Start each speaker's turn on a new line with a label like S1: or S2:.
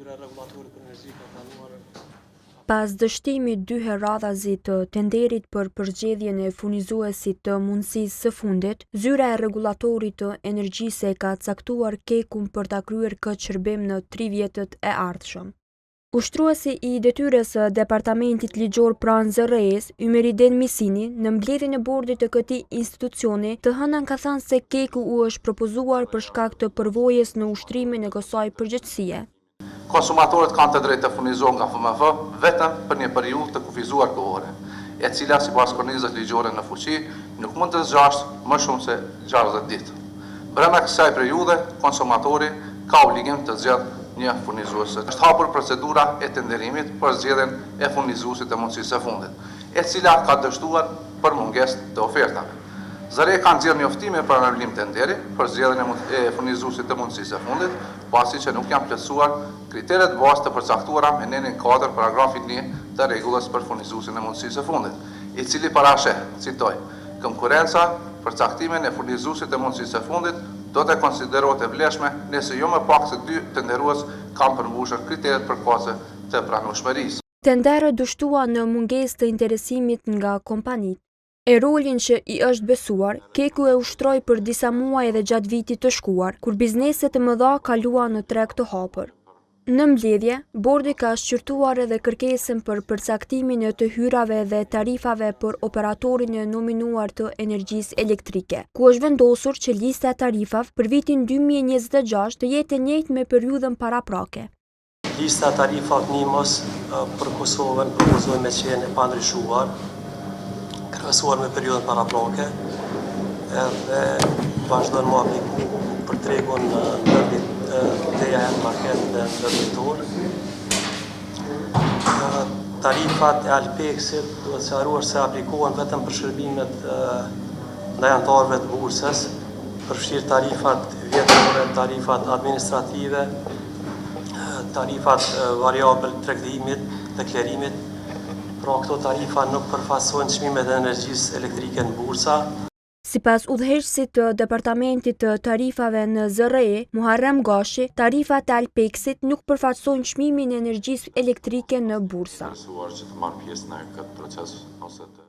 S1: Hyra rregullatori për energji ka planuar.
S2: Pas dështimit 2 herradhazi të tenderit për përzgjedhjen e furnizuesit të mundësisë së fundit, zyra e rregullatorit të energjisë ka caktuar Kekun për ta kryer këtë shërbim në 3 vjetët e ardhshëm. Ushtruesi i detyrës së Departamentit Ligjor pranë ZRE-s, Ymeridin Misini, në mbledhjen e bordit të këtij institucioni, të hënën ka thënë se Keku u është propozuar për shkak të përvojës në ushtrimin e kësaj përgjegjësie.
S3: Konsumatorët kanë të drejtë të furnizohen nga FMF vetëm për një periudhë të kufizuar kohore, e cila sipas kornizës ligjore në fuqi nuk mund të zgjasë më shumë se 60 ditë. Brenda kësaj periudhe, konsumatori ka obligim të zgjedhë një furnizues. Është hapur procedura e tenderimit për zgjedhjen e furnizuesit të mundësisë së fundit, e cila ka dështuar për mungesë të ofertave. ZRE ka nxjerrë njoftime për anulim tenderi për zgjedhjen e furnizuesit të mundësisë së fundit, pasi që nuk janë plotësuar kriteret bazë të përcaktuara me nenin 4 paragrafit 1 të rregullës për furnizuesin e mundësisë së fundit, i cili parasheh, citoj, konkurenca për caktimin e furnizuesit të mundësisë së fundit do të konsiderohet e vlefshme nëse jo më pak se 2 tenderues kanë përmbushur kriteret përkatëse të pranueshmërisë.
S2: Tenderi dështua në mungesë të interesimit nga kompanitë. E rolin që i është besuar, Keku e ushtroi për disa muaj edhe gjatë vitit të shkuar, kur bizneset të mëdha kaluan në treg të hapur. Në mbledhje, bordi ka shqyrtuar edhe kërkesën për përcaktimin e të hyrave dhe tarifave për operatorin e nominuar të energjisë elektrike, ku është vendosur që lista e tarifave për vitin 2026 të jetë e njëjtë me periudhën paraprake.
S1: Lista e tarifave NIMOS për Kosovën propozohet me qenë e pandryshuar, krahasuar me periudhën paraprake, edhe vazhdon më apliku për tregun ndërmjet teja e market dhe ndërmjetor. Tarifat e Alpexit duhet sqaruar se aplikohen vetëm për shërbimet ndaj anëtarëve të bursës, përfshirë tarifat vjetore, tarifat administrative, tarifat variabël tregtimit dhe klerimit. Pra këto tarifa nuk përfaqësojnë çmimet e energjisë elektrike në bursa.
S2: Sipas udhëheqësit të Departamentit të Tarifave në ZRE, Muharrem Gashi, tarifat e Alpexit nuk përfaqësojnë çmimin e energjisë elektrike në bursa.
S4: Që të marrë pjesë në këtë proces ose të